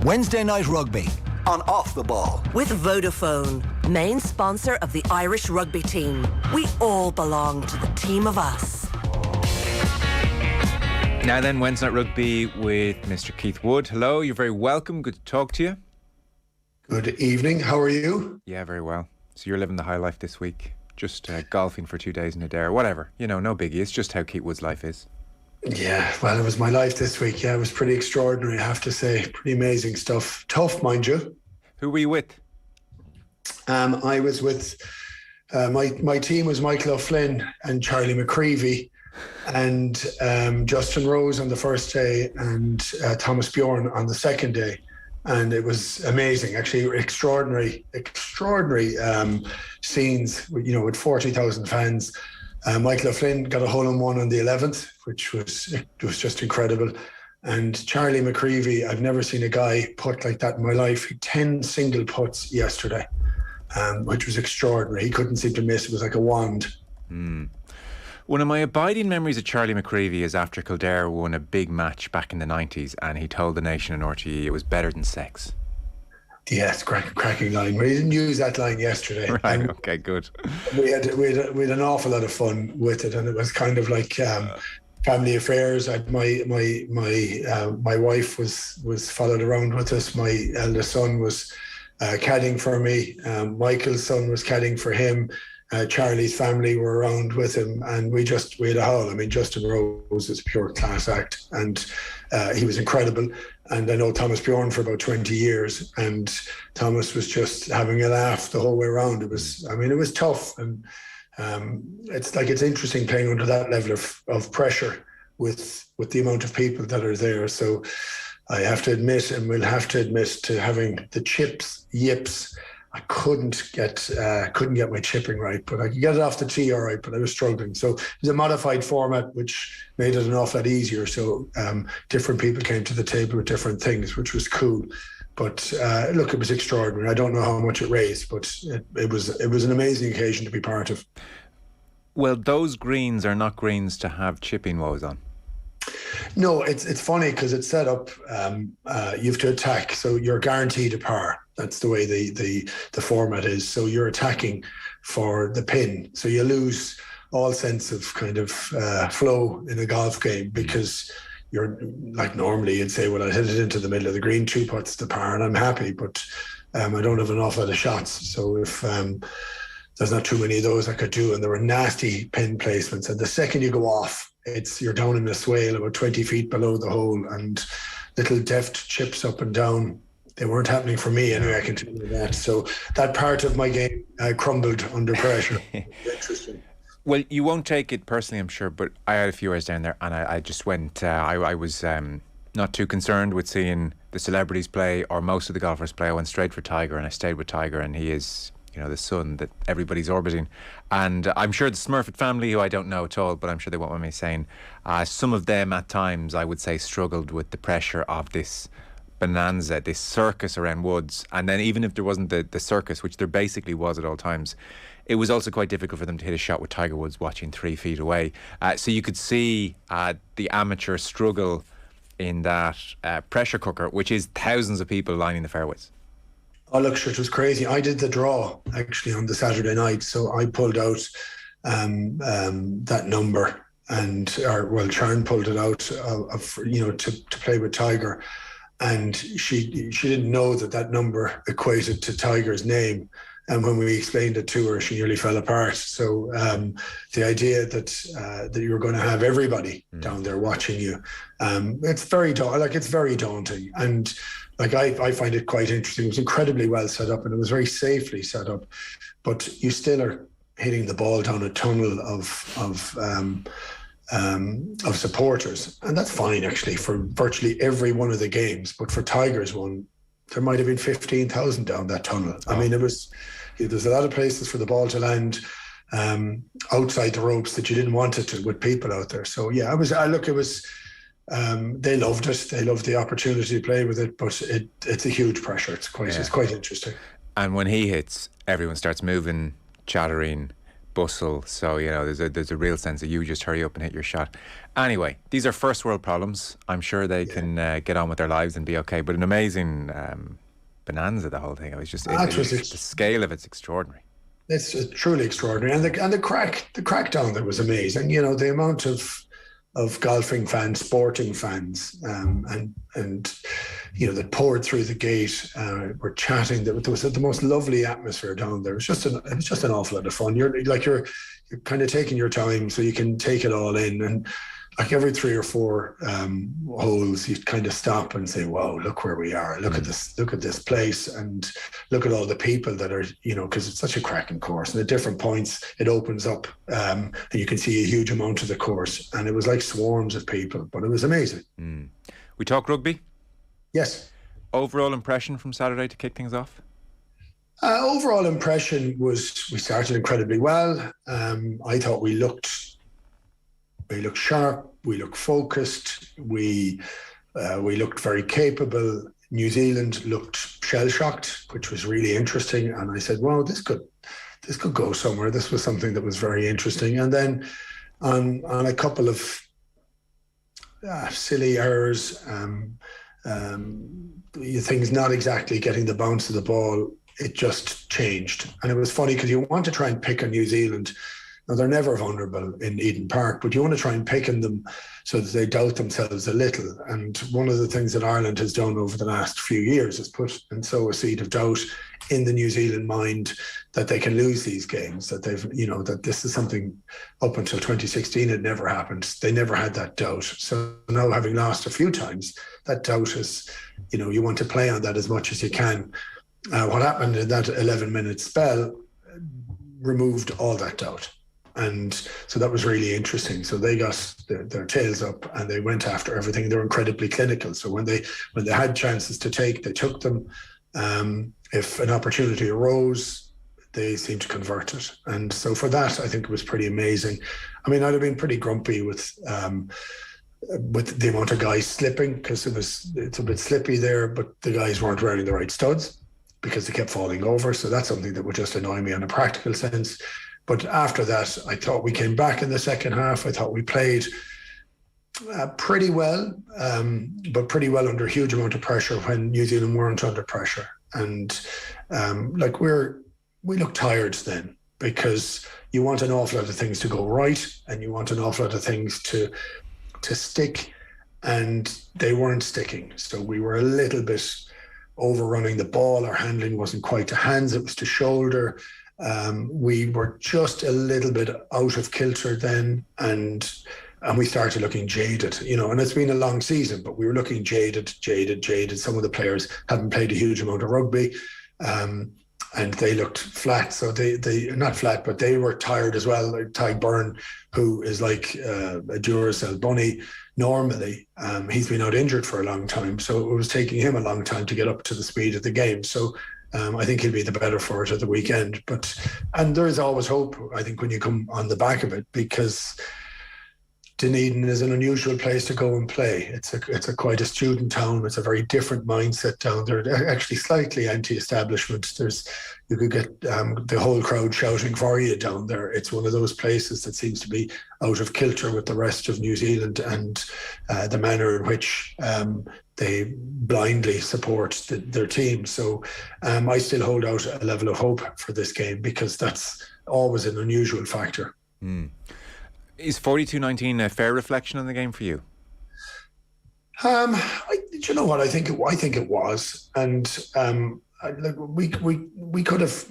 Wednesday Night Rugby on Off the Ball. With Vodafone, main sponsor of the Irish rugby team. We all belong to the team of us. Now then, Wednesday Night Rugby with Mr. Keith Wood. Hello, you're very welcome. Good to talk to you. Good evening. How are you? Yeah, very well. So you're living the high life this week. Just golfing for 2 days in Adair. Whatever. You know, no biggie. It's just how Keith Wood's life is. Yeah, well, it was my life this week. Yeah, it was pretty extraordinary, I have to say. Pretty amazing stuff. Tough, mind you. Who were you with? I was with... my team was Michael O'Flynn and Charlie McCreevy and Justin Rose on the first day and Thomas Bjorn on the second day. And it was amazing, actually, extraordinary scenes, you know, with 40,000 fans. Michael O'Flynn got a hole-in-one on the 11th, which was just incredible. And Charlie McCreevy, I've never seen a guy putt like that in my life. 10 single putts yesterday, which was extraordinary. He couldn't seem to miss. It was like a wand. One of my abiding memories of Charlie McCreevy is after Kildare won a big match back in the 90s and he told the nation in RTE it was better than sex. Yes, cracking line. But he didn't use that line yesterday. Right, okay, good. We had an awful lot of fun with it, and it was kind of like family affairs. My wife was followed around with us. My eldest son was caddying for me. Michael's son was caddying for him. Charlie's family were around with him, and we had a haul. I mean, Justin Rose is a pure class act, and he was incredible. And I know Thomas Bjorn for about 20 years, and Thomas was just having a laugh the whole way around. It was tough, and it's interesting playing under that level of pressure with the amount of people that are there. So I have to admit, and we'll have to admit, to having the yips. I couldn't get my chipping right, but I could get it off the tee all right, but I was struggling. So it was a modified format, which made it an awful lot easier. So different people came to the table with different things, which was cool. But look, it was extraordinary. I don't know how much it raised, but it was an amazing occasion to be part of. Well, those greens are not greens to have chipping woes on. No, it's funny because it's set up, you have to attack, so you're guaranteed a par. That's the way the format is. So you're attacking for the pin. So you lose all sense of kind of flow in a golf game because you're like, normally you'd say, well, I hit it into the middle of the green, 2 putts to par, and I'm happy, but I don't have an awful lot of shots. So if there's not too many of those I could do, and there were nasty pin placements, and the second you go off, you're down in a swale about 20 feet below the hole, and little deft chips up and down. They weren't happening for me anyway, I can tell you that. So that part of my game crumbled under pressure. Interesting. Well, you won't take it personally, I'm sure, but I had a few hours down there, and I just went, I was not too concerned with seeing the celebrities play or most of the golfers play. I went straight for Tiger, and I stayed with Tiger, and he is, you know, the sun that everybody's orbiting. And I'm sure the Smurfett family, who I don't know at all, but I'm sure they won't mind me saying, some of them at times, I would say, struggled with the pressure of this bonanza, this circus around Woods. And then even if there wasn't the circus, which there basically was at all times, it was also quite difficult for them to hit a shot with Tiger Woods watching 3 feet away. So you could see the amateur struggle in that pressure cooker, which is thousands of people lining the fairways. Oh, look, sure, it was crazy. I did the draw actually on the Saturday night, so I pulled out that number, Sharon pulled it out to play with Tiger, and she didn't know that number equated to Tiger's name. And when we explained it to her, she nearly fell apart. So the idea that you were going to have everybody down there watching you, it's very daunting. And like I find it quite interesting. It was incredibly well set up, and it was very safely set up. But you still are hitting the ball down a tunnel of supporters, and that's fine actually for virtually every one of the games. But for Tiger's one, there might have been 15,000 down that tunnel. I mean, there's a lot of places for the ball to land outside the ropes that you didn't want it to, with people out there. So yeah, they loved it. They loved the opportunity to play with it, but it's a huge pressure. It's quite interesting. And when he hits, everyone starts moving, chattering, bustle. So, there's a real sense that you just hurry up and hit your shot. Anyway, these are first world problems. I'm sure they can get on with their lives and be okay. But an amazing bonanza, the whole thing. It was just the scale of it's extraordinary. It's truly extraordinary, and the crackdown that was amazing. The amount of golfing fans, sporting fans, and that poured through the gate. Were chatting. There was the most lovely atmosphere down there. It was just an awful lot of fun. You're kind of taking your time so you can take it all in, and like every 3 or 4 holes, you kind of stop and say, "Wow, look where we are! Look at this place, and look at all the people that are, because it's such a cracking course. And at different points, it opens up, and you can see a huge amount of the course. And it was like swarms of people, but it was amazing." We talk rugby. Yes. Overall impression from Saturday to kick things off. Overall impression was we started incredibly well. I thought we looked sharp. We looked focused. We looked very capable. New Zealand looked shell-shocked, which was really interesting. And I said, "Wow, this could go somewhere." This was something that was very interesting. And then on a couple of silly errors, things not exactly getting the bounce of the ball, it just changed. And it was funny because you want to try and pick on New Zealand. Now, they're never vulnerable in Eden Park, but you want to try and pick on them so that they doubt themselves a little. And one of the things that Ireland has done over the last few years is put and sow a seed of doubt in the New Zealand mind that they can lose these games, that they've, that this is something up until 2016 had never happened. They never had that doubt. So now, having lost a few times, that doubt is, you want to play on that as much as you can. What happened in that 11-minute spell removed all that doubt. And so that was really interesting. So they got their tails up and they went after everything. They were incredibly clinical. So when they had chances to take, they took them. If an opportunity arose, they seemed to convert it. And so for that, I think it was pretty amazing. I mean, I'd have been pretty grumpy with the amount of guys slipping, because it's a bit slippy there, but the guys weren't wearing the right studs because they kept falling over. So that's something that would just annoy me in a practical sense. But after that, I thought we came back in the second half. I thought we played pretty well, but pretty well under a huge amount of pressure when New Zealand weren't under pressure. And we looked tired then, because you want an awful lot of things to go right and you want an awful lot of things to stick, and they weren't sticking. So we were a little bit overrunning the ball. Our handling wasn't quite to hands, it was to shoulder. We were just a little bit out of kilter then, and we started looking jaded, and it's been a long season, but we were looking jaded. Some of the players haven't played a huge amount of rugby, and they looked flat. So they not flat, but they were tired as well. Like Ty Byrne, who is like a Duracell bunny normally, he's been out injured for a long time, so it was taking him a long time to get up to the speed of the game. So I think he'll be the better for it at the weekend. And there is always hope, I think, when you come on the back of it, because Dunedin is an unusual place to go and play. It's a quite a student town. It's a very different mindset down there. They're actually slightly anti-establishment. You could get the whole crowd shouting for you down there. It's one of those places that seems to be out of kilter with the rest of New Zealand, and the manner in which they blindly support their team. So I still hold out a level of hope for this game, because that's always an unusual factor. Is 42-19 a fair reflection on the game for you? You know what? I think it was, and we could have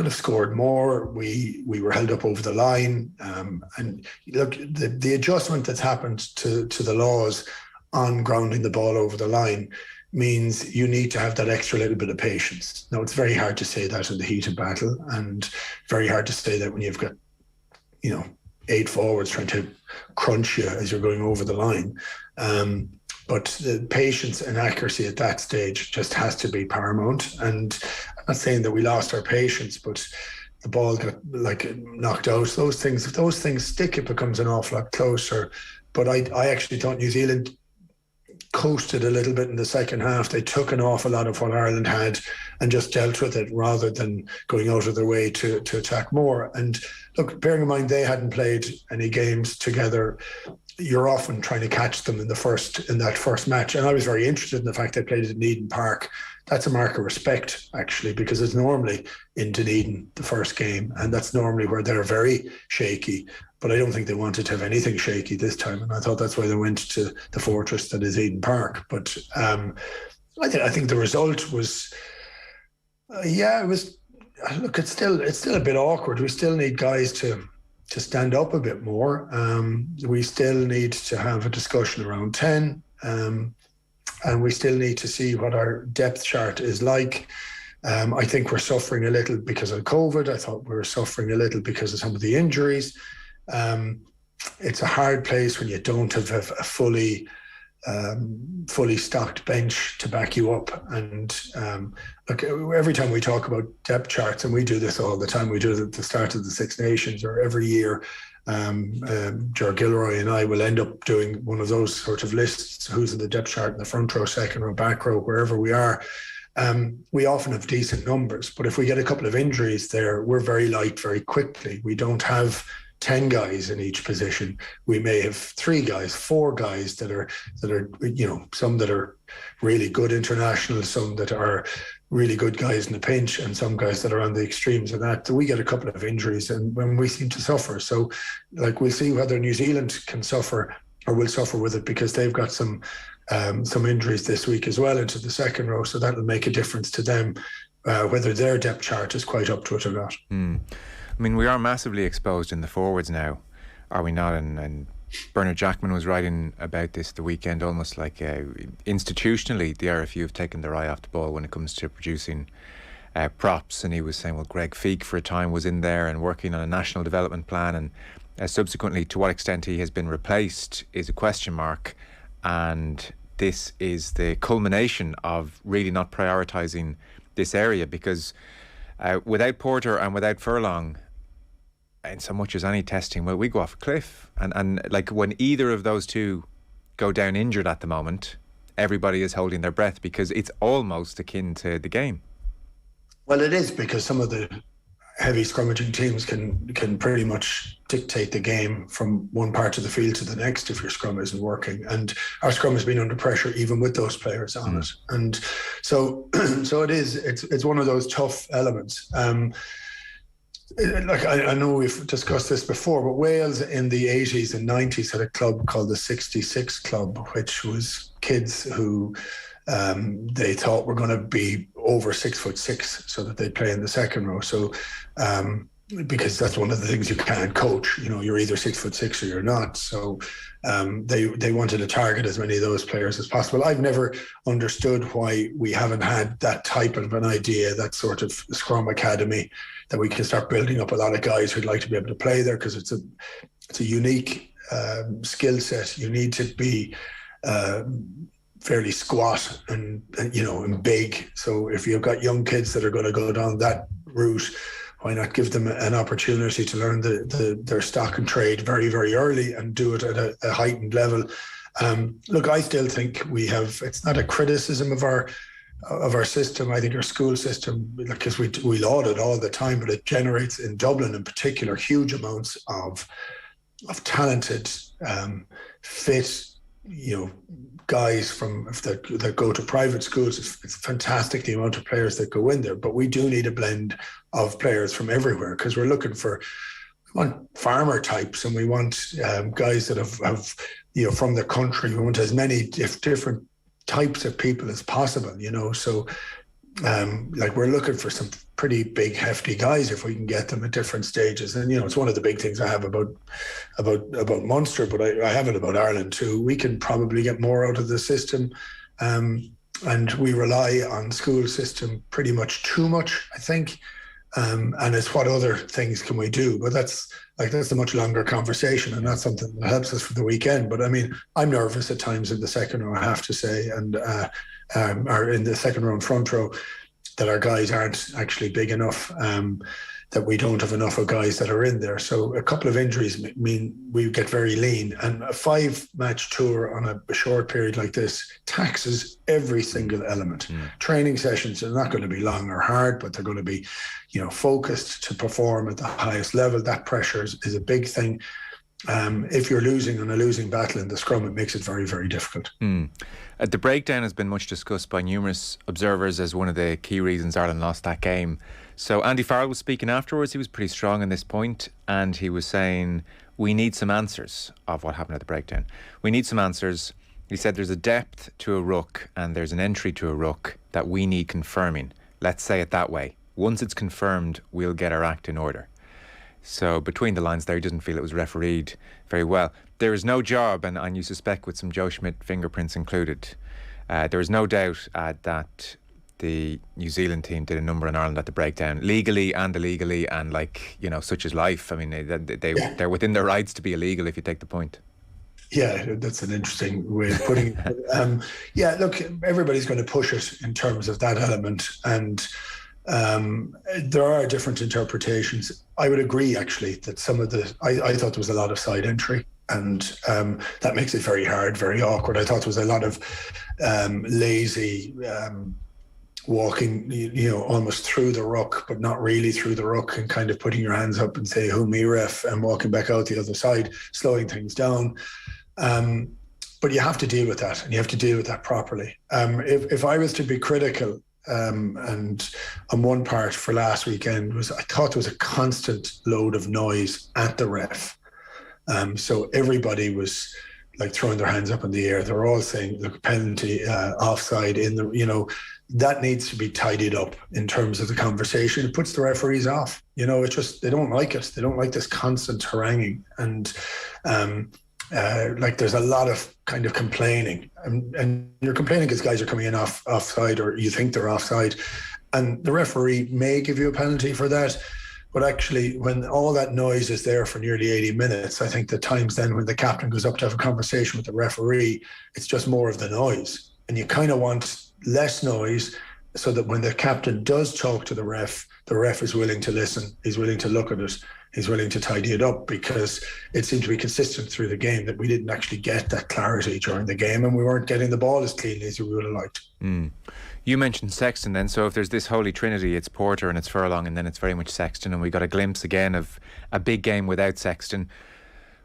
scored more. We were held up over the line, and look, the adjustment that's happened to the laws on grounding the ball over the line means you need to have that extra little bit of patience. Now, it's very hard to say that in the heat of battle, and very hard to say that when you've got 8 forwards trying to crunch you as you're going over the line. But the patience and accuracy at that stage just has to be paramount. And I'm not saying that we lost our patience, but the ball got knocked out. Those things stick, it becomes an awful lot closer. But I actually thought New Zealand coasted a little bit in the second half. They took an awful lot of what Ireland had and just dealt with it rather than going out of their way to attack more. And look, bearing in mind they hadn't played any games together, you're often trying to catch them in that first match. And I was very interested in the fact they played at Eden Park. That's a mark of respect, actually, because it's normally in Dunedin, the first game, and that's normally where they're very shaky. But I don't think they wanted to have anything shaky this time, and I thought that's why they went to the fortress that is Eden Park. But I think the result was, it was. Look, it's still a bit awkward. We still need guys to stand up a bit more. We still need to have a discussion around 10, and we still need to see what our depth chart is like. I think we're suffering a little because of COVID. I thought we were suffering a little because of some of the injuries. It's a hard place when you don't have a fully stocked bench to back you up. And look, every time we talk about depth charts, and we do this all the time, we do it at the start of the Six Nations or every year, Ger Gilroy and I will end up doing one of those sort of lists, who's in the depth chart in the front row, second row, back row, wherever we are. We often have decent numbers, but if we get a couple of injuries there, we're very light very quickly. We don't have 10 guys in each position. We may have 3 guys, 4 guys that are, some that are really good international, some that are really good guys in the pinch, and some guys that are on the extremes of that. So we get a couple of injuries and when we seem to suffer. So like, we'll see whether New Zealand can suffer or will suffer with it, because they've got some injuries this week as well into the second row. So that'll make a difference to them, whether their depth chart is quite up to it or not. I mean, we are massively exposed in the forwards now, are we not? And Bernard Jackman was writing about this the weekend, almost like institutionally, the RFU have taken their eye off the ball when it comes to producing props. And he was saying, well, Greg Feek for a time was in there and working on a national development plan, and subsequently to what extent he has been replaced is a question mark. And this is the culmination of really not prioritising this area, because without Porter and without Furlong, in so much as any testing, well, we go off a cliff. And like, when either of those two go down injured at the moment, everybody is holding their breath, because it's almost akin to the game. Well, it is, because some of the heavy scrummaging teams can pretty much dictate the game from one part of the field to the next if your scrum isn't working. And our scrum has been under pressure even with those players on it. And so it's one of those tough elements. Like, I know we've discussed this before, but Wales in the 80s and 90s had a club called the 66 Club, which was kids who they thought were going to be over 6'6", so that they'd play in the second row. So because that's one of the things you can't coach, you're either 6'6" or you're not. So they wanted to target as many of those players as possible. I've never understood why we haven't had that type of an idea, that sort of scrum academy, that we can start building up a lot of guys who'd like to be able to play there, because it's a unique skill set. You need to be fairly squat and big. So if you've got young kids that are going to go down that route, why not give them an opportunity to learn their stock and trade very, very early and do it at a heightened level? Look, I still think we have. It's not a criticism of our system. I think our school system, because we laud it all the time, but it generates, in Dublin in particular, huge amounts of talented, fit, guys that go to private schools. It's fantastic the amount of players that go in there, but we do need a blend of players from everywhere, because we want farmer types, and we want guys that have from the country. We want as many different types of people as possible, so we're looking for some pretty big hefty guys if we can get them at different stages. And it's one of the big things I have about Munster, but I have it about Ireland too. We can probably get more out of the system, and we rely on school system pretty much too much, I think. And it's what other things can we do? But that's a much longer conversation, and that's something that helps us for the weekend. But I mean, I'm nervous at times in the second row, I have to say, and or in the second row and front row, that our guys aren't actually big enough. that we don't have enough of guys that are in there. So a couple of injuries mean we get very lean, and a 5-match tour on a short period like this taxes every single element. Training sessions are not going to be long or hard, but they're going to be, focused to perform at the highest level. That pressure is a big thing. If you're losing on a losing battle in the scrum, it makes it very, very difficult. The breakdown has been much discussed by numerous observers as one of the key reasons Ireland lost that game. So Andy Farrell was speaking afterwards. He was pretty strong on this point, and he was saying we need some answers of what happened at the breakdown. We need some answers. He said there's a depth to a ruck and there's an entry to a ruck that we need confirming. Let's say it that way. Once it's confirmed, we'll get our act in order. So between the lines there, he doesn't feel it was refereed very well. There is no job, and you suspect with some Joe Schmidt fingerprints included, there is no doubt that the New Zealand team did a number on Ireland at the breakdown, legally and illegally, and such is life. I mean, they're within their rights to be illegal if you take the point. Yeah, that's an interesting way of putting it. Look, everybody's going to push it in terms of that element, and there are different interpretations. I would agree, actually, that some of I thought there was a lot of side entry, and that makes it very hard, very awkward. I thought there was a lot of lazy walking, almost through the ruck, but not really through the ruck, and kind of putting your hands up and say, who me ref, and walking back out the other side, slowing things down. But you have to deal with that, and you have to deal with that properly. If I was to be critical, and on one part for last weekend, I thought there was a constant load of noise at the ref. So everybody was like throwing their hands up in the air. They were all saying, look, penalty, offside, that needs to be tidied up in terms of the conversation. It puts the referees off. It's just, they don't like it. They don't like this constant haranguing. And there's a lot of kind of complaining. And you're complaining because guys are coming in offside, or you think they're offside. And the referee may give you a penalty for that. But actually, when all that noise is there for nearly 80 minutes, I think the times then when the captain goes up to have a conversation with the referee, it's just more of the noise. And you kind of want less noise so that when the captain does talk to the ref is willing to listen, he's willing to look at it, he's willing to tidy it up, because it seemed to be consistent through the game that we didn't actually get that clarity during the game, and we weren't getting the ball as cleanly as we would have liked. You mentioned Sexton then, so if there's this holy trinity, it's Porter and it's Furlong, and then it's very much Sexton, and we got a glimpse again of a big game without Sexton.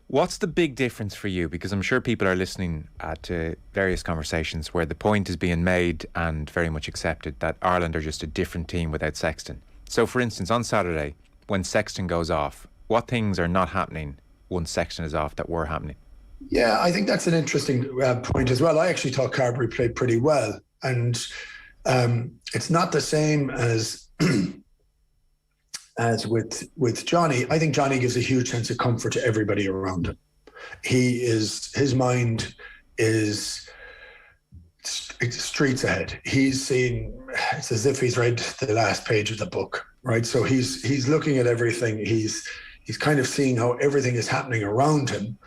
What's the big difference for you? Because I'm sure people are listening to various conversations where the point is being made and very much accepted that Ireland are just a different team without Sexton. So for instance, on Saturday, when Sexton goes off, what things are not happening once Sexton is off that were happening? Yeah, I think that's an interesting point as well. I actually thought Carbery played pretty well, and it's not the same as with Johnny. I think Johnny gives a huge sense of comfort to everybody around him. His mind is streets ahead. It's as if he's read the last page of the book, right? So he's looking at everything. He's kind of seeing how everything is happening around him,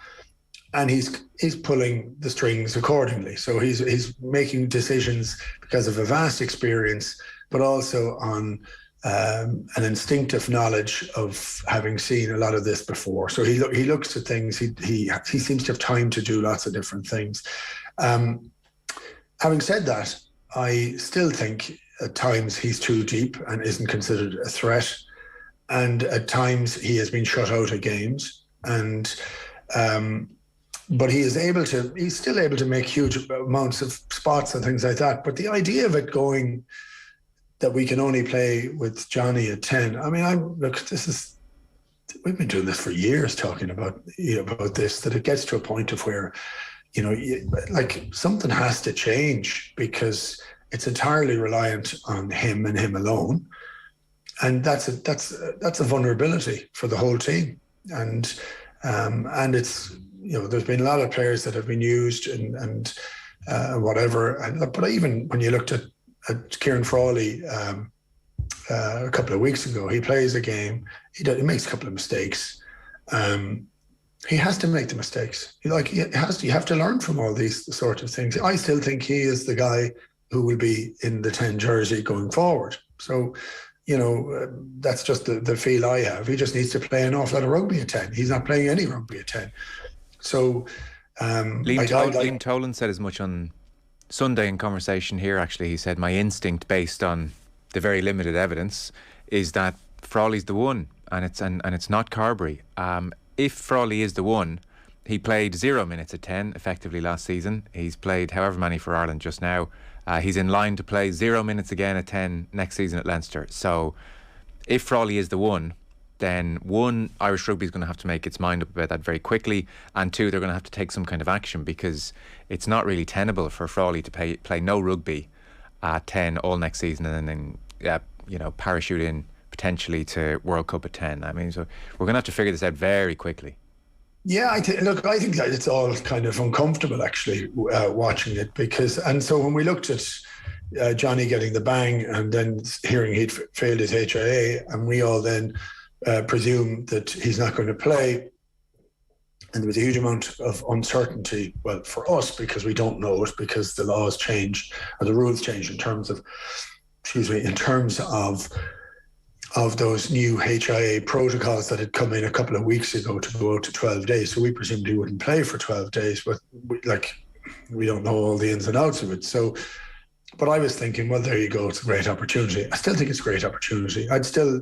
and he's pulling the strings accordingly. So he's making decisions because of a vast experience, but also on an instinctive knowledge of having seen a lot of this before. So he looks at things. He seems to have time to do lots of different things. Having said that, I still think at times he's too deep and isn't considered a threat, and at times he has been shut out of games. And but he's still able to make huge amounts of spots and things like that. But the idea of it going that we can only play with Johnny at 10. I mean, we've been doing this for years, talking about this, that it gets to a point of where, something has to change, because it's entirely reliant on him and him alone. And that's a vulnerability for the whole team. And it's, there's been a lot of players that have been used and whatever. But even when you looked at Kieran Frawley a couple of weeks ago, he plays a game, he makes a couple of mistakes. He has to make the mistakes. You have to learn from all these sort of things. I still think he is the guy who will be in the 10 jersey going forward. So that's just the feel I have. He just needs to play an awful lot of rugby at 10. He's not playing any rugby at 10. So Liam Tolan said as much on Sunday in conversation here, actually. He said, my instinct, based on the very limited evidence, is that Frawley's the one, and it's not Carbery. If Frawley is the one, he played 0 minutes at 10 effectively last season. He's played however many for Ireland just now. He's in line to play 0 minutes again at 10 next season at Leinster. So if Frawley is the one, then one, Irish rugby is going to have to make its mind up about that very quickly, and two, they're going to have to take some kind of action, because it's not really tenable for Frawley to play no rugby at 10 all next season and then parachute in potentially to World Cup at 10. I mean, so we're going to have to figure this out very quickly. Yeah, I think that it's all kind of uncomfortable actually watching it, and so when we looked at Johnny getting the bang and then hearing he'd failed his HIA, and we all then presumed that he's not going to play, and there was a huge amount of uncertainty, well, for us, because we don't know it, because the laws changed or the rules changed in terms of those new HIA protocols that had come in a couple of weeks ago to go out to 12 days. So we presumed he wouldn't play for 12 days, but we don't know all the ins and outs of it. So, but I was thinking, well, there you go. It's a great opportunity. I still think it's a great opportunity. I'd still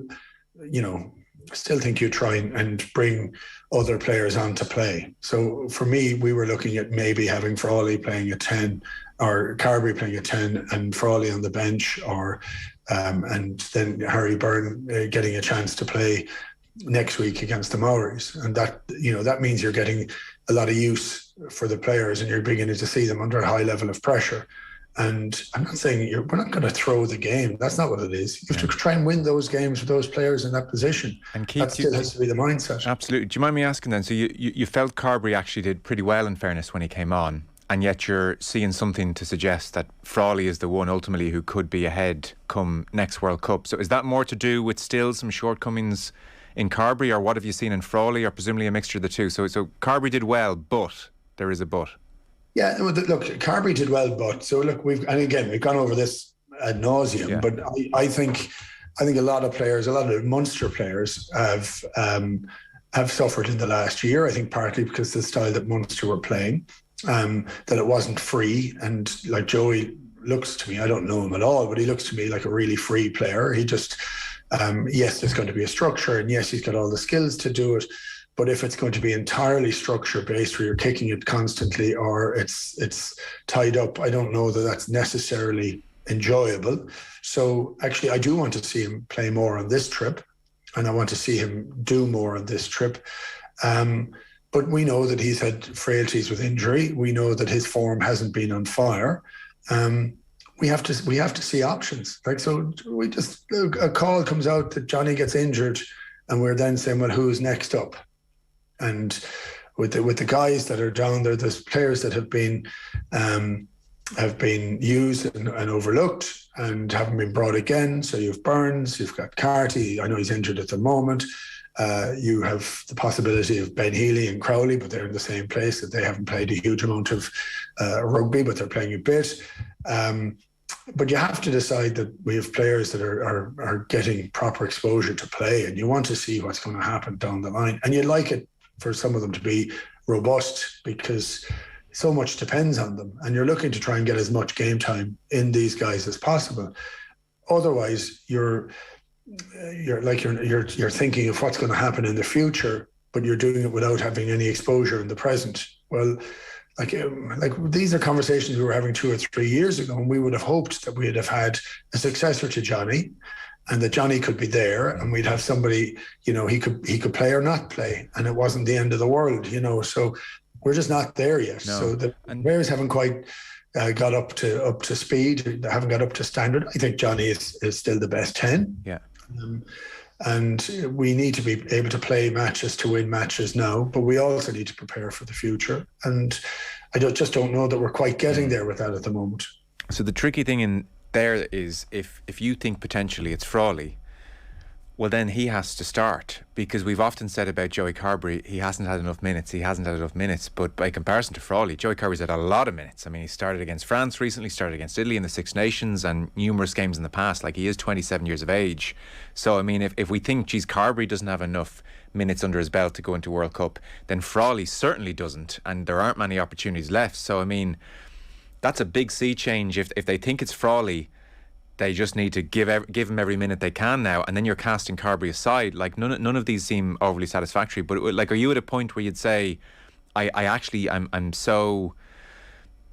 think you try and bring other players on to play. So for me, we were looking at maybe having Frawley playing at 10 or Carbery playing at 10 and Frawley on the bench, and then Harry Byrne getting a chance to play next week against the Maoris. And that means you're getting a lot of use for the players, and you're beginning to see them under a high level of pressure. And I'm not saying we're not going to throw the game. That's not what it is. You have to try and win those games with those players in that position. And that still has to be the mindset. Absolutely. Do you mind me asking then? So you felt Carbery actually did pretty well, in fairness, when he came on, and yet you're seeing something to suggest that Frawley is the one ultimately who could be ahead come next World Cup. So is that more to do with still some shortcomings in Carbery, or what have you seen in Frawley, or presumably a mixture of the two? So Carbery did well, but there is a but. Yeah, look, Carbery did well, but so look, we've gone over this ad nauseum, but I think a lot of players, a lot of Munster players have suffered in the last year. I think partly because the style that Munster were playing, that it wasn't free, and like Joey looks to me, I don't know him at all, but he looks to me like a really free player. He just, yes, there's going to be a structure, and yes, he's got all the skills to do it. But if it's going to be entirely structure-based, where you're kicking it constantly, or it's tied up, I don't know that that's necessarily enjoyable. So actually, I do want to see him play more on this trip, and I want to see him do more on this trip. But we know that he's had frailties with injury. We know that his form hasn't been on fire. We have to see options. So a call comes out that Johnny gets injured, and we're then saying, well, who's next up? And with the guys that are down there, there's players that have been used and overlooked and haven't been brought again. So you've Burns, you've got Carty. I know he's injured at the moment. You have the possibility of Ben Healy and Crowley, but they're in the same place, that they haven't played a huge amount of rugby, but they're playing a bit. But you have to decide that we have players that are getting proper exposure to play, and you want to see what's going to happen down the line. And you'd like it for some of them to be robust, because so much depends on them, and you're looking to try and get as much game time in these guys as possible. Otherwise, you're thinking of what's going to happen in the future, but you're doing it without having any exposure in the present. Well, like these are conversations we were having 2 or 3 years ago, and we would have hoped that we'd have had a successor to Johnny, and that Johnny could be there, and we'd have somebody, he could play or not play, and it wasn't the end of the world, So we're just not there yet. No. So the players haven't quite got up to speed. They haven't got up to standard. I think Johnny is still the best 10. Yeah. And we need to be able to play matches to win matches now, but we also need to prepare for the future. And I just don't know that we're quite getting there with that at the moment. So the tricky thing in there is, if you think potentially it's Frawley, well, then he has to start, because we've often said about Joey Carbery, he hasn't had enough minutes. But by comparison to Frawley, Joey Carbery's had a lot of minutes. I mean, he started against France recently, started against Italy in the Six Nations, and numerous games in the past. Like, he is 27 years of age. So, I mean, if we think, geez, Carbery doesn't have enough minutes under his belt to go into World Cup, then Frawley certainly doesn't, and there aren't many opportunities left. So, I mean, that's a big sea change. If they think it's Frawley, they just need to give him every minute they can now, and then you're casting Carbery aside. Like, none of these seem overly satisfactory. But like, are you at a point where you'd say, I'm so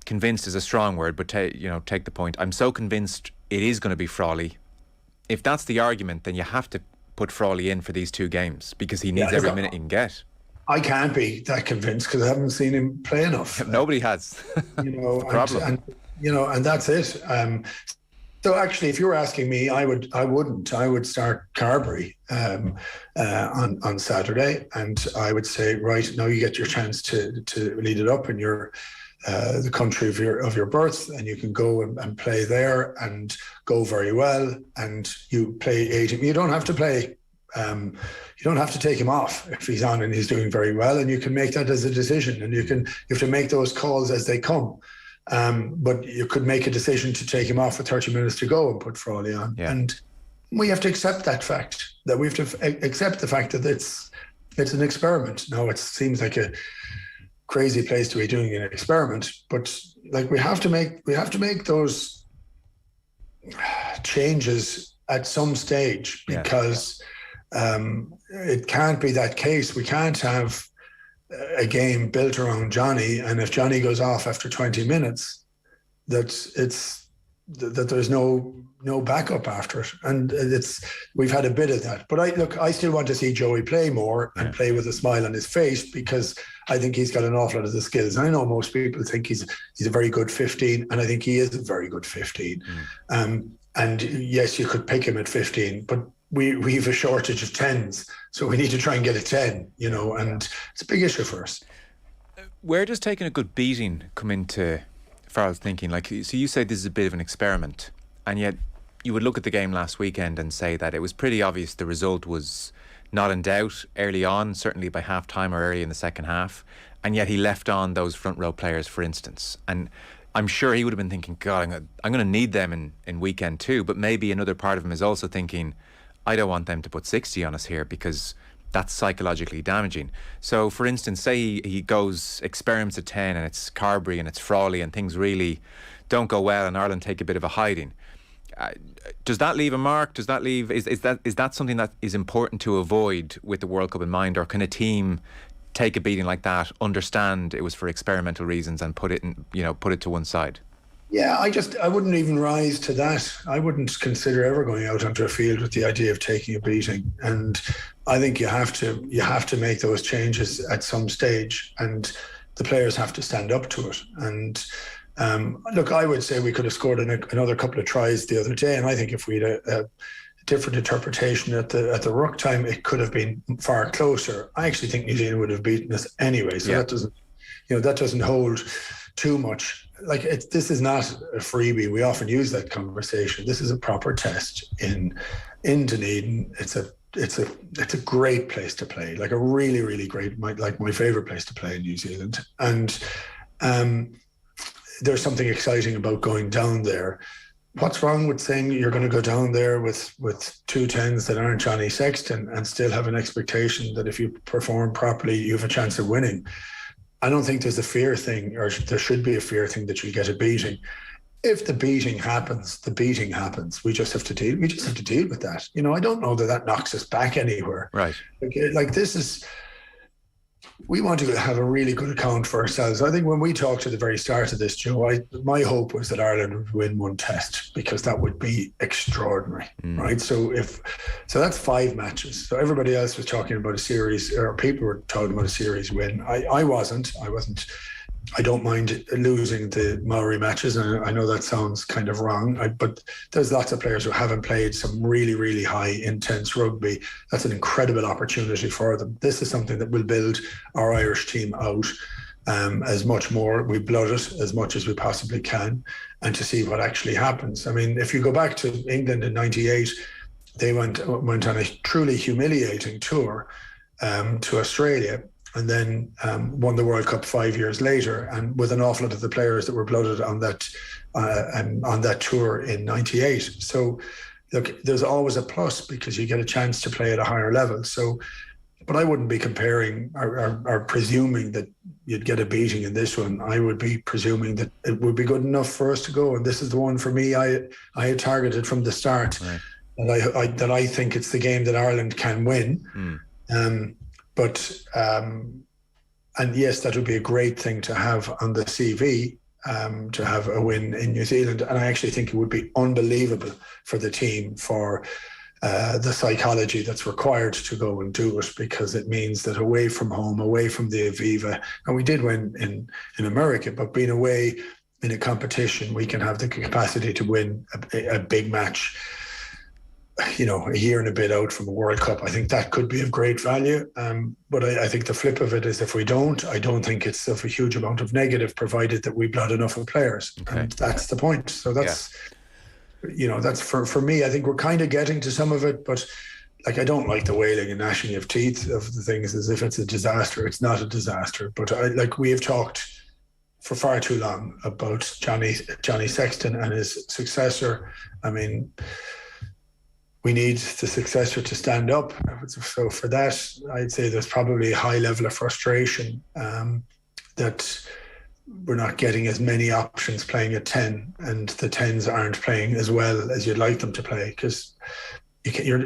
convinced is a strong word, but take the point. I'm so convinced it is going to be Frawley. If that's the argument, then you have to put Frawley in for these two games, because he needs every minute he can get. I can't be that convinced because I haven't seen him play enough. Nobody has. Problem. And that's it. So actually, if you were asking me, I wouldn't. I would start Carbery on Saturday, and I would say, right, now you get your chance to lead it up in your the country of your birth, and you can go and play there and go very well, and you play 80. You don't have to play. You don't have to take him off if he's on and he's doing very well, and you can make that as a decision, and you have to make those calls as they come. But you could make a decision to take him off with 30 minutes to go and put Frawley on. Yeah. And we have to accept that fact, that we have to accept the fact that it's an experiment. Now, it seems like a crazy place to be doing an experiment, but like we have to make those changes at some stage, because it can't be that case. We can't have a game built around Johnny, and if Johnny goes off after 20 minutes, that there's no backup after it. And we've had a bit of that. But I still want to see Joey play more and play with a smile on his face, because I think he's got an awful lot of the skills. I know most people think he's a very good 15, and I think he is a very good 15. And yes, you could pick him at 15, but we've a shortage of 10s, so we need to try and get a 10, and it's a big issue for us. Where does taking a good beating come into Farrell's thinking? Like, so you say this is a bit of an experiment, and yet you would look at the game last weekend and say that it was pretty obvious the result was not in doubt early on, certainly by half time or early in the second half, and yet he left on those front row players, for instance. And I'm sure he would have been thinking, God, I'm going to need them in weekend two, but maybe another part of him is also thinking, I don't want them to put 60 on us here, because that's psychologically damaging. So, for instance, say he goes, experiments at 10, and it's Carbery and it's Frawley, and things really don't go well, and Ireland take a bit of a hiding. Does that leave a mark? Does that leave? Is that something that is important to avoid with the World Cup in mind, or can a team take a beating like that, understand it was for experimental reasons, and put it to one side? Yeah, I wouldn't even rise to that. I wouldn't consider ever going out onto a field with the idea of taking a beating. And I think you have to make those changes at some stage, and the players have to stand up to it. And look, I would say we could have scored another couple of tries the other day, and I think if we had a different interpretation at the ruck time, it could have been far closer. I actually think New Zealand would have beaten us anyway, so that doesn't hold too much. Like, this is not a freebie. We often use that conversation. This is a proper test in Dunedin. It's a great place to play, like a really, really great, my favorite place to play in New Zealand. And there's something exciting about going down there. What's wrong with saying you're going to go down there with 2 10s that aren't Johnny Sexton and still have an expectation that if you perform properly, you have a chance of winning? I don't think there's a fear thing, or there should be a fear thing that you get a beating. If the beating happens, the beating happens. We just have to deal with that. I don't know that knocks us back anywhere. Right. Like this is, we want to have a really good account for ourselves. I think when we talked at the very start of this, Joe, my hope was that Ireland would win one test, because that would be extraordinary, right? So that's 5 matches. So everybody else was talking about a series, or people were talking about a series win. I wasn't. I don't mind losing the Maori matches, and I know that sounds kind of wrong, but there's lots of players who haven't played some really, really high, intense rugby. That's an incredible opportunity for them. This is something that will build our Irish team out as much more. We blood it as much as we possibly can, and to see what actually happens. I mean, if you go back to England in '98, they went on a truly humiliating tour to Australia, and then won the World Cup 5 years later, and with an awful lot of the players that were blooded on that tour in '98. So, look, there's always a plus because you get a chance to play at a higher level. So, but I wouldn't be comparing or presuming that you'd get a beating in this one. I would be presuming that it would be good enough for us to go, and this is the one for me. I had targeted from the start, right, that I think it's the game that Ireland can win. And yes, that would be a great thing to have on the CV, to have a win in New Zealand. And I actually think it would be unbelievable for the team, for the psychology that's required to go and do it, because it means that away from home, away from the Aviva, and we did win in America, but being away in a competition, we can have the capacity to win a big match, you know, a year and a bit out from a World Cup. I think that could be of great value. But I think the flip of it is, if we don't, I don't think it's of a huge amount of negative, provided that we blood enough of players. Okay. And that's the point. So that's, you know, that's for me. I think we're kind of getting to some of it, but like, I don't like the wailing and gnashing of teeth of the things as if it's a disaster. It's not a disaster. But we have talked for far too long about Johnny Sexton and his successor. I mean, we need the successor to stand up. So for that, I'd say there's probably a high level of frustration that we're not getting as many options playing at 10, and the 10s aren't playing as well as you'd like them to play, because you're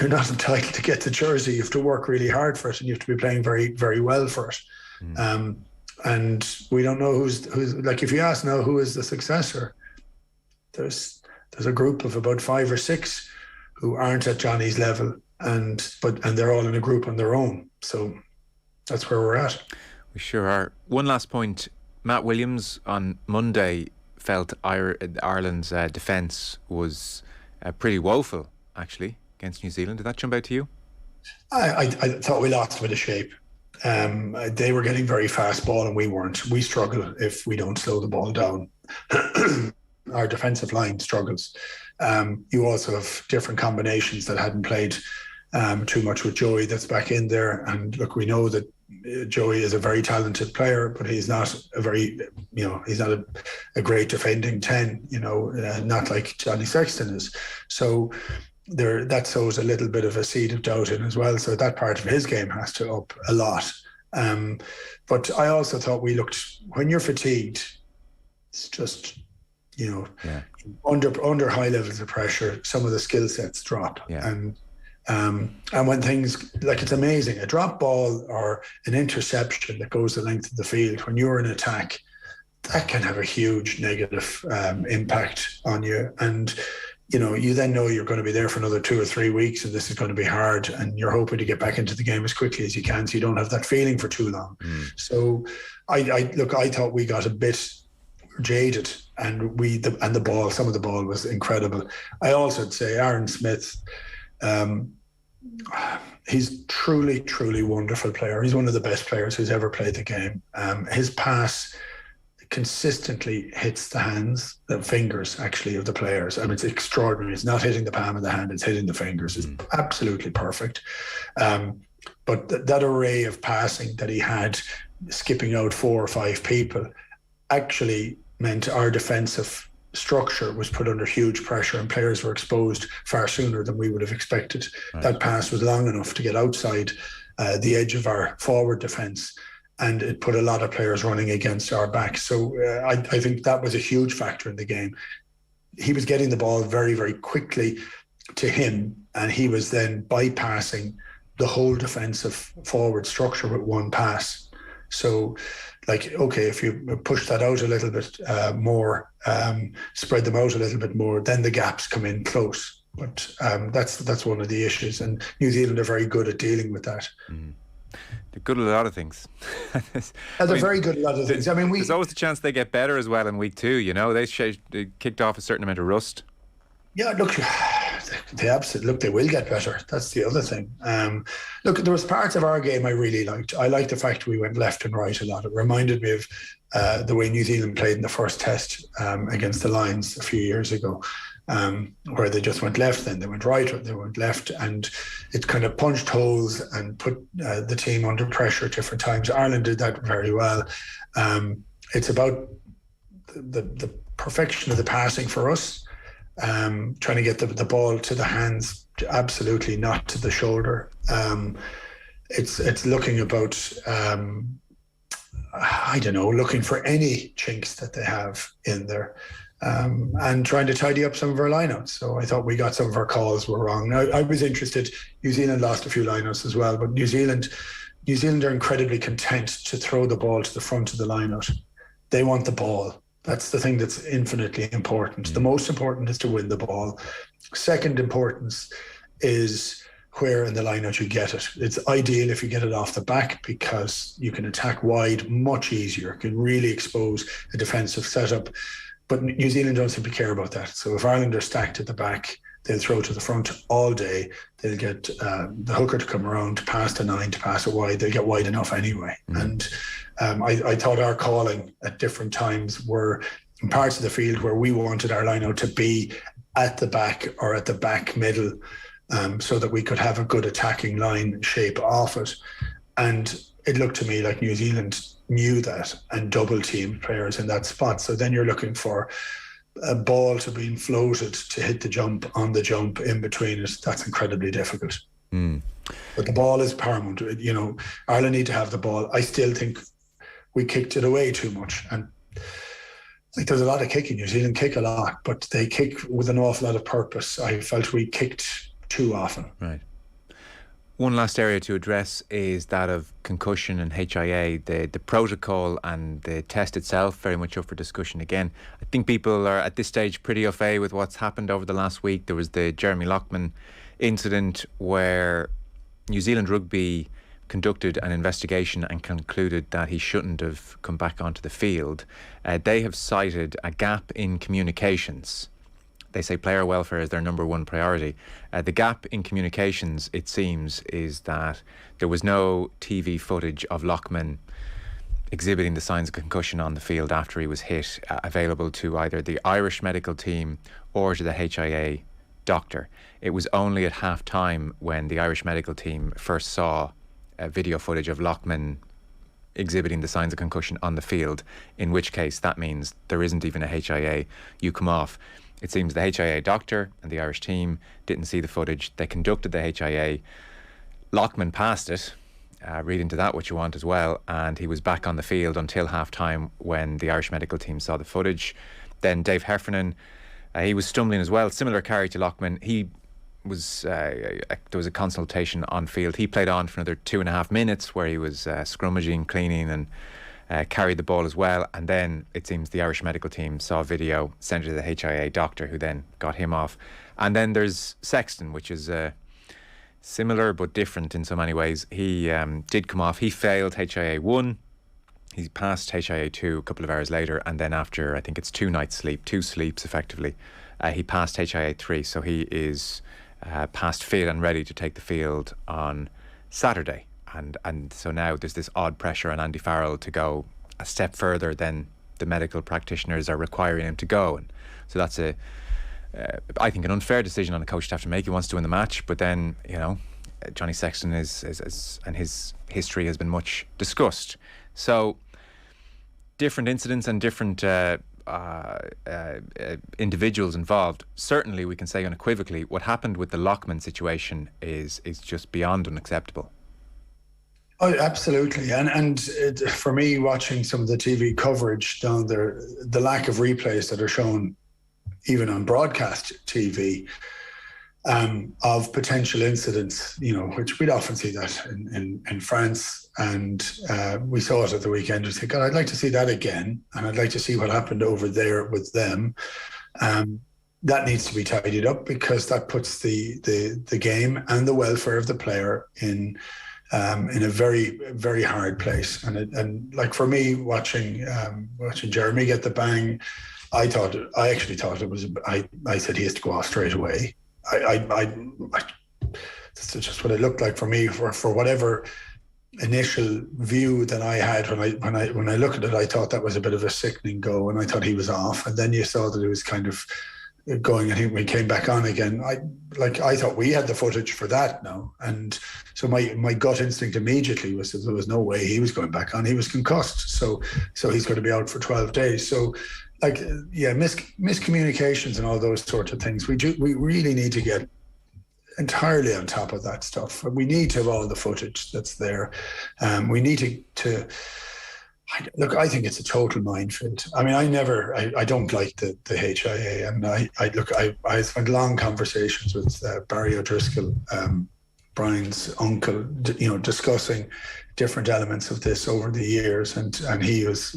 not entitled to get the jersey. You have to work really hard for it, and you have to be playing very, very well for it. And we don't know who's like, if you ask now who is the successor, there's a group of about 5 or 6 who aren't at Johnny's level, and they're all in a group on their own. So that's where we're at. We sure are. One last point. Matt Williams on Monday felt Ireland's defence was pretty woeful, actually, against New Zealand. Did that jump out to you? I thought we lost a bit of shape. They were getting very fast ball and we weren't. We struggle if we don't slow the ball down. Our defensive line struggles. You also have different combinations that hadn't played too much with Joey that's back in there. And look, we know that Joey is a very talented player, but he's not he's not a great defending 10, not like Johnny Sexton is. So that sows a little bit of a seed of doubt in as well. So that part of his game has to up a lot. But I also thought we looked, when you're fatigued, it's just, under high levels of pressure, some of the skill sets drop. Yeah. And when things, like, it's amazing, a drop ball or an interception that goes the length of the field, when you're in attack, that can have a huge negative impact on you. And, you then know you're going to be there for another 2 or 3 weeks, and this is going to be hard, and you're hoping to get back into the game as quickly as you can, so you don't have that feeling for too long. So I thought we got a bit jaded, and the ball, some of the ball was incredible. I also would say Aaron Smith, he's truly, truly wonderful player. He's one of the best players who's ever played the game. His pass consistently hits the fingers actually of the players. I mean, it's extraordinary. It's not hitting the palm of the hand, it's hitting the fingers. It's absolutely perfect. But that array of passing that he had, skipping out 4 or 5 people, actually meant our defensive structure was put under huge pressure, and players were exposed far sooner than we would have expected. Right. That pass was long enough to get outside the edge of our forward defence, and it put a lot of players running against our back. So I think that was a huge factor in the game. He was getting the ball very, very quickly to him, and he was then bypassing the whole defensive forward structure with one pass. So, if you push that out a little bit more, spread them out a little bit more, then the gaps come in close. But that's one of the issues, and New Zealand are very good at dealing with that. They're good at a lot of things. They're very good at a lot of things. I mean, there's always a chance they get better as well in week 2. They kicked off a certain amount of rust. Yeah, look, they will get better. That's the other thing. Look, there was parts of our game I really liked. I liked the fact we went left and right a lot. It reminded me of the way New Zealand played in the first test against the Lions a few years ago. where they just went left, then they went right, or they went left, and it kind of punched holes and put the team under pressure at different times. Ireland did that very well. It's about the perfection of the passing for us, trying to get the ball to the hands, absolutely not to the shoulder. It's looking about, looking for any chinks that they have in there. And trying to tidy up some of our lineouts. So I thought we got some of our calls were wrong. Now, I was interested. New Zealand lost a few lineouts as well, but New Zealand are incredibly content to throw the ball to the front of the lineout. They want the ball. That's the thing that's infinitely important. The most important is to win the ball. Second importance is where in the lineout you get it. It's ideal if you get it off the back, because you can attack wide much easier, can really expose a defensive setup. But New Zealand don't seem to care about that. So if Ireland are stacked at the back, they'll throw to the front all day. They'll get the hooker to come around to pass to 9, to pass it wide. They'll get wide enough anyway. And I thought our calling at different times were in parts of the field where we wanted our lineout to be at the back or at the back middle, so that we could have a good attacking line shape off it. And it looked to me like New Zealand knew that and double teamed players in that spot. So then you're looking for a ball to be floated to hit the jump, on the jump, in between it. That's incredibly difficult. But the ball is paramount. Ireland need to have the ball. I still think we kicked it away too much. And there's a lot of kicking. New Zealand kick a lot, but they kick with an awful lot of purpose. I felt we kicked too often. Right. One last area to address is that of concussion and HIA. The protocol and the test itself very much up for discussion again. I think people are at this stage pretty au fait with what's happened over the last week. There was the Jeremy Loughman incident where New Zealand Rugby conducted an investigation and concluded that he shouldn't have come back onto the field. They have cited a gap in communications. They say player welfare is their number one priority. The gap in communications, it seems, is that there was no TV footage of Loughman exhibiting the signs of concussion on the field after he was hit, available to either the Irish medical team or to the HIA doctor. It was only at half-time when the Irish medical team first saw video footage of Loughman exhibiting the signs of concussion on the field, in which case that means there isn't even a HIA. You come off. It seems the HIA doctor and the Irish team didn't see the footage. They conducted the HIA. Loughman passed it. Read into that what you want as well. And he was back on the field until half-time when the Irish medical team saw the footage. Then Dave Heffernan, he was stumbling as well. Similar carry to Loughman. He was there was a consultation on field. He played on for another 2.5 minutes where he was scrummaging, cleaning and carried the ball as well. And then it seems the Irish medical team saw a video, sent it to the HIA doctor, who then got him off. And then there's Sexton, which is similar but different in so many ways. He did come off. He failed HIA 1. He passed HIA 2 a couple of hours later, and then after, I think it's 2 nights sleep, 2 sleeps effectively, he passed HIA 3. So he is past fit and ready to take the field on Saturday. And so now there's this odd pressure on Andy Farrell to go a step further than the medical practitioners are requiring him to go. And so that's I think an unfair decision on a coach to have to make. He wants to win the match, but then, Johnny Sexton is and his history has been much discussed. So different incidents and different individuals involved. Certainly we can say unequivocally what happened with the Loughman situation is just beyond unacceptable. Oh, absolutely. And for me, watching some of the TV coverage down there, the lack of replays that are shown even on broadcast TV of potential incidents, which we'd often see that in France. And we saw it at the weekend. We think, God, I'd like to see that again. And I'd like to see what happened over there with them. That needs to be tidied up, because that puts the game and the welfare of the player in a very, very hard place. And like for me, watching Jeremy get the bang, I actually thought it was. I said he has to go off straight away. That's just what it looked like for me. For whatever initial view that I had when I looked at it, I thought that was a bit of a sickening go, and I thought he was off. And then you saw that it was kind of going. I think we came back on again. I thought we had the footage for that now, and so my gut instinct immediately was that there was no way he was going back on. He was concussed, so he's going to be out for 12 days. So, miscommunications and all those sorts of things. We really need to get entirely on top of that stuff. We need to have all the footage that's there. We need to look. I think it's a total minefield. I mean, I don't like the HIA, and I spent long conversations with Barry O'Driscoll, Brian's uncle, discussing different elements of this over the years, and he was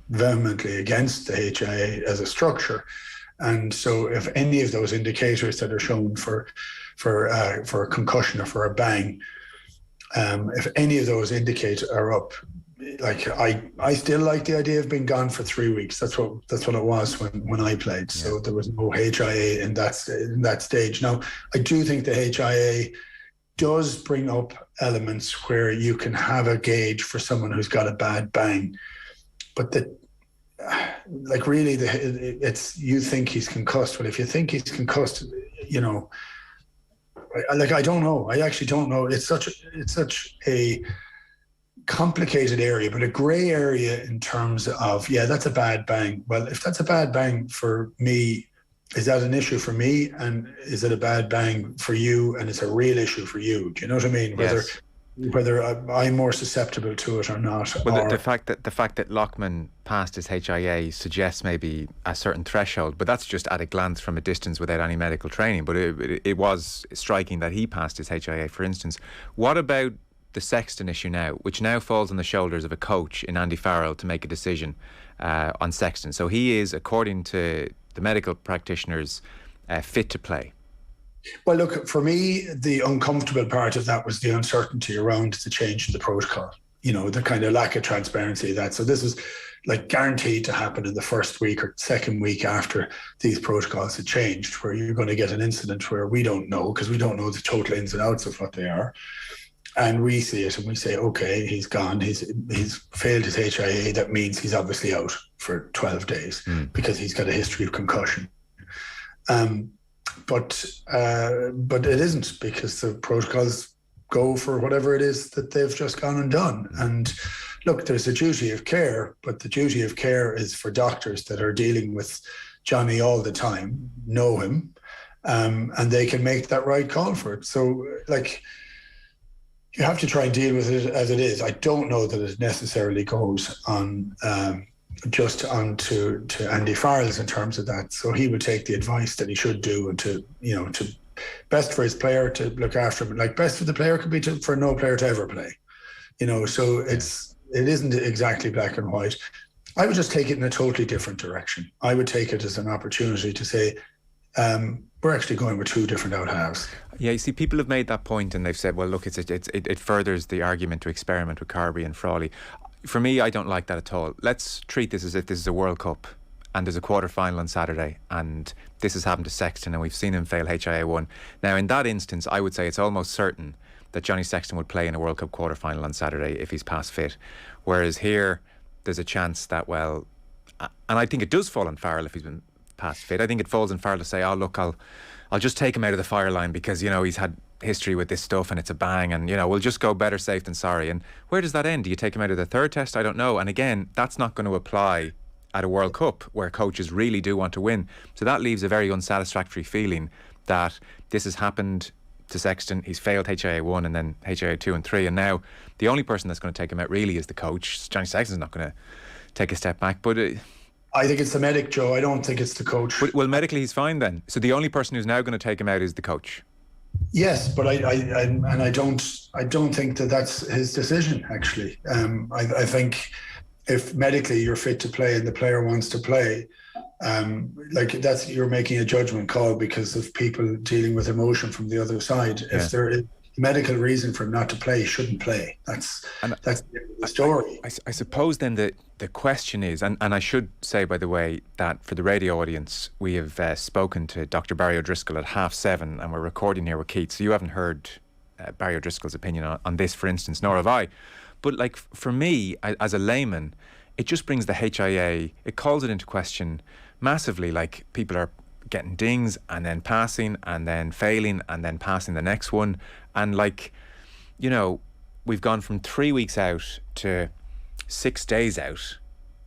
vehemently against the HIA as a structure. And so if any of those indicators that are shown for a concussion or for a bang, if any of those indicators are up, like I still like the idea of being gone for 3 weeks. That's what it was when I played. So there was no HIA in that stage. Now I do think the HIA does bring up elements where you can have a gauge for someone who's got a bad bang, but it's you think he's concussed. Well, if you think he's concussed, I don't know. I actually don't know. It's such a complicated area, but a grey area in terms of, that's a bad bang. Well, if that's a bad bang for me, is that an issue for me? And is it a bad bang for you? And it's a real issue for you. Do you know what I mean? Yes. Whether I'm more susceptible to it or not. Well, the fact that Lockman passed his HIA suggests maybe a certain threshold, but that's just at a glance from a distance without any medical training. But it was striking that he passed his HIA, for instance. What about the Sexton issue now, which now falls on the shoulders of a coach in Andy Farrell to make a decision on Sexton? So he is, according to the medical practitioners, fit to play. Well, look, for me, the uncomfortable part of that was the uncertainty around the change in the protocol, the kind of lack of transparency of that. So this was like guaranteed to happen in the first week or second week after these protocols had changed, where you're going to get an incident where we don't know, because we don't know the total ins and outs of what they are. And we see it and we say, okay, he's gone. He's failed his HIA. That means he's obviously out for 12 days because he's got a history of concussion. But it isn't, because the protocols go for whatever it is that they've just gone and done. And look, there's a duty of care, but the duty of care is for doctors that are dealing with Johnny all the time, know him, and they can make that right call for it. So, you have to try and deal with it as it is. I don't know that it necessarily goes on just onto Andy Farrell's in terms of that. So he would take the advice that he should do, and to best for his player to look after him. Like, best for the player could be for no player to ever play. So it isn't exactly black and white. I would just take it in a totally different direction. I would take it as an opportunity to say, we're actually going with two different out halves. Yeah, you see, people have made that point and they've said, well, look, it furthers the argument to experiment with Carbery and Frawley. For me, I don't like that at all. Let's treat this as if this is a World Cup and there's a quarter-final on Saturday, and this has happened to Sexton and we've seen him fail HIA1. Now, in that instance, I would say it's almost certain that Johnny Sexton would play in a World Cup quarter-final on Saturday if he's past fit. Whereas here, there's a chance that, and I think it does fall on Farrell if he's been past fit. I think it falls on Farrell to say, oh, look, I'll just take him out of the fire line because, he's had history with this stuff and it's a bang, and, we'll just go better safe than sorry. And where does that end? Do you take him out of the third test? I don't know. And again, that's not going to apply at a World Cup where coaches really do want to win. So that leaves a very unsatisfactory feeling that this has happened to Sexton. He's failed HIA1 and then HIA2 and 3, and now the only person that's going to take him out really is the coach. Johnny Sexton's not going to take a step back, but I think it's the medic, Joe. I don't think it's the coach. Well, medically he's fine then. So the only person who's now going to take him out is the coach. Yes, but I don't think that that's his decision. Actually, I think if medically you're fit to play and the player wants to play, that's, you're making a judgment call because of people dealing with emotion from the other side. Yeah. If there is a medical reason for him not to play, he shouldn't play. That's the story. I suppose then the question is, and I should say, by the way, that for the radio audience, we have spoken to Dr. Barry O'Driscoll at 7:30, and we're recording here with Keith, so you haven't heard Barry O'Driscoll's opinion on this, for instance, nor have I. But for me, as a layman, it just brings the HIA, it calls it into question massively. People are getting dings and then passing and then failing and then passing the next one. And like, you know, we've gone from 3 weeks out to 6 days out,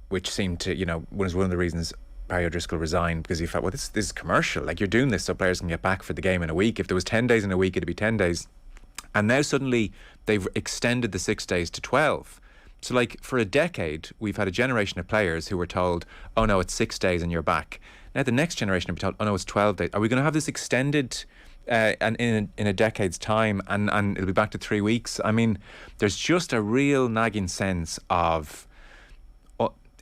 which seemed to, you know, was one of the reasons Barry O'Driscoll resigned, because he felt, well, this is commercial. Like, you're doing this so players can get back for the game in a week. If there was 10 days in a week, it'd be 10 days. And now suddenly they've extended the 6 days to 12. So, like, for a decade, we've had a generation of players who were told, oh, no, it's 6 days and you're back. Now the next generation will be told, oh, no, it's 12 days. Are we going to have this extended and in a decade's time, and it'll be back to 3 weeks? I mean, there's just a real nagging sense of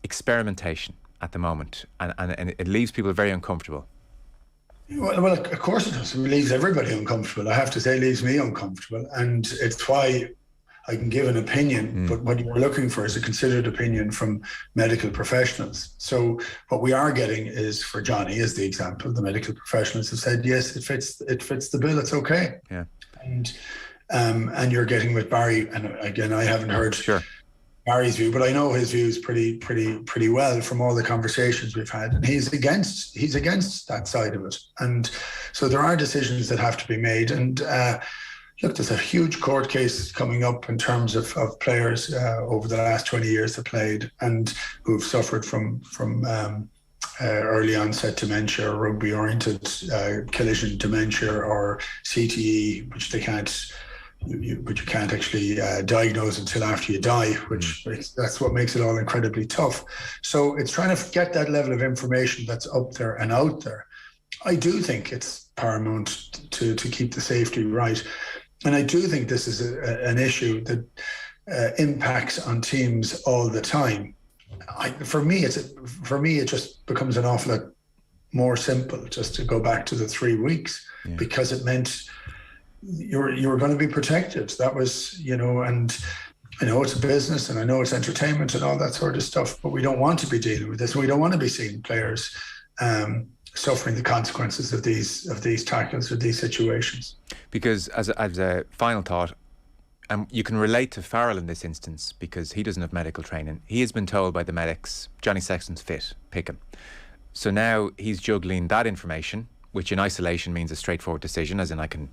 experimentation at the moment, and it leaves people very uncomfortable. Well, of course it does. It leaves everybody uncomfortable. I have to say, it leaves me uncomfortable. And it's why I can give an opinion, but what you're looking for is a considered opinion from medical professionals. So what we are getting is, for Johnny as the example, the medical professionals have said, yes, it fits the bill, it's okay. Yeah. And you're getting with Barry, and again, I haven't heard Barry's view, but I know his views pretty well from all the conversations we've had, and he's against that side of it. And so there are decisions that have to be made. And look, there's a huge court case coming up in terms of players over the last 20 years that played and who've suffered from early onset dementia or rugby oriented collision dementia or CTE, which you can't actually diagnose until after you die, that's what makes it all incredibly tough. So it's trying to get that level of information that's up there and out there. I do think it's paramount to keep the safety right. And I do think this is an issue that impacts on teams all the time. For me, it just becomes an awful lot more simple just to go back to the 3 weeks, because it meant you were going to be protected. That was, and I know it's a business and I know it's entertainment and all that sort of stuff, but we don't want to be dealing with this. We don't want to be seeing players suffering the consequences of these tackles or these situations. Because as a final thought, you can relate to Farrell in this instance because he doesn't have medical training. He has been told by the medics, Johnny Sexton's fit, pick him. So now he's juggling that information, which in isolation means a straightforward decision, as in I can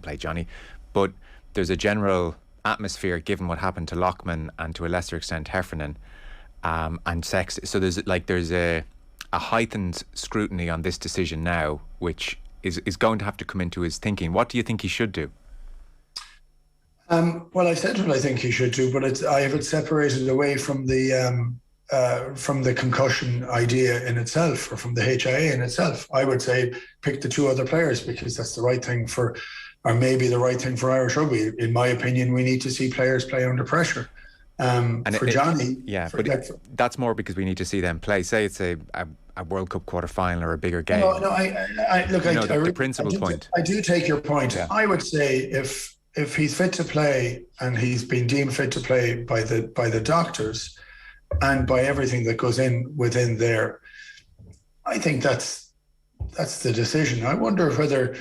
play Johnny. But there's a general atmosphere, given what happened to Lockman and to a lesser extent Heffernan and Sexton. So there's a heightened scrutiny on this decision now, which is going to have to come into his thinking. What do you think he should do? Well, I said what I think he should do, but I have it separated away from the concussion idea in itself, or from the HIA in itself. I would say pick the two other players because that's the right thing or maybe the right thing for Irish rugby. In my opinion, we need to see players play under pressure. Johnny, that's more because we need to see them play. Say it's a World Cup quarter final or a bigger game. No, the principal point. I do take your point. Yeah. I would say if he's fit to play and he's been deemed fit to play by the doctors and by everything that goes in within there, I think that's the decision. I wonder whether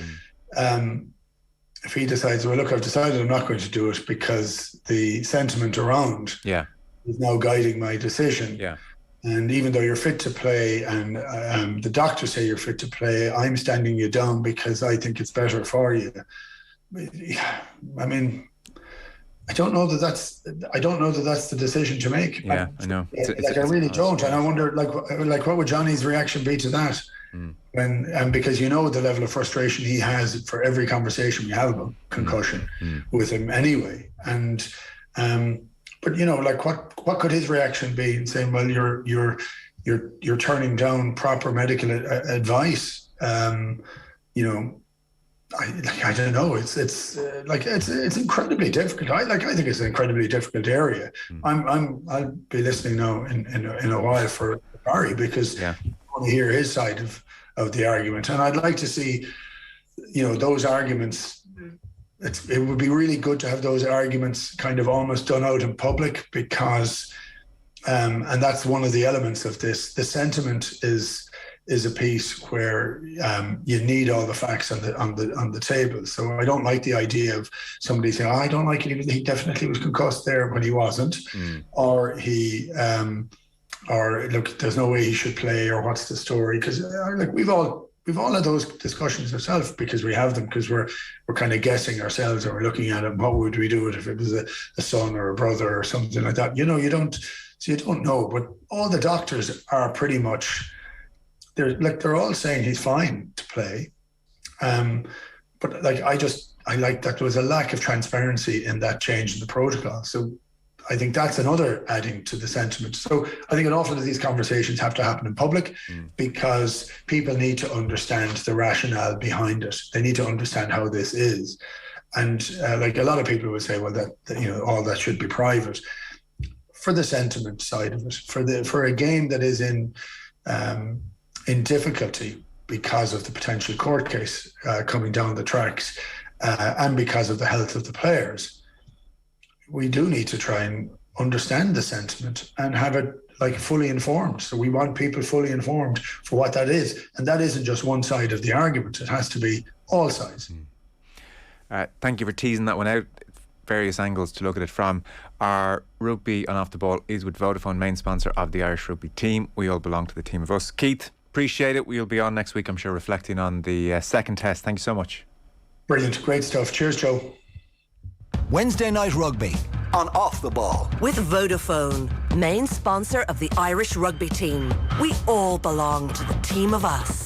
if he decides, well, look, I've decided I'm not going to do it because the sentiment around is now guiding my decision. Yeah. And even though you're fit to play and the doctors say you're fit to play, I'm standing you down because I think it's better for you. I mean, I don't know that that's the decision to make. Yeah, I know. I really don't. And I wonder, like, what would Johnny's reaction be to that? When because the level of frustration he has for every conversation we have about concussion with him anyway. And but what could his reaction be in saying, well, you're turning down proper medical advice? I don't know. It's incredibly difficult. I think it's an incredibly difficult area. I'll be listening now in a while for Barry because I want to hear his side of the argument, and I'd like to see, those arguments. It would be really good to have those arguments kind of almost done out in public because, and that's one of the elements of this. The sentiment is a piece where you need all the facts on the table. So I don't like the idea of somebody saying, I don't like it. He definitely was concussed there when he wasn't, or or look, there's no way he should play, or what's the story? Because we've all we've all had those discussions ourselves, because we have them, because we're kind of guessing ourselves, or we're looking at it. What would we do if it was a son or a brother or something like that? You don't know. But all the doctors are pretty much, they're all saying he's fine to play. But I like that there was a lack of transparency in that change in the protocol. So I think that's another adding to the sentiment. So I think an awful lot of these conversations have to happen in public, because people need to understand the rationale behind it. They need to understand how this is. And a lot of people would say, well, that all that should be private. For the sentiment side of it, for a game that is in difficulty because of the potential court case coming down the tracks, and because of the health of the players, we do need to try and understand the sentiment and have it fully informed. So we want people fully informed for what that is. And that isn't just one side of the argument. It has to be all sides. Thank you for teasing that one out. Various angles to look at it from. Our Rugby on Off the Ball is with Vodafone, main sponsor of the Irish rugby team. We all belong to the team of us. Keith, appreciate it. We'll be on next week, I'm sure, reflecting on the second test. Thank you so much. Brilliant. Great stuff. Cheers, Joe. Wednesday Night Rugby on Off the Ball. With Vodafone, main sponsor of the Irish rugby team. We all belong to the team of us.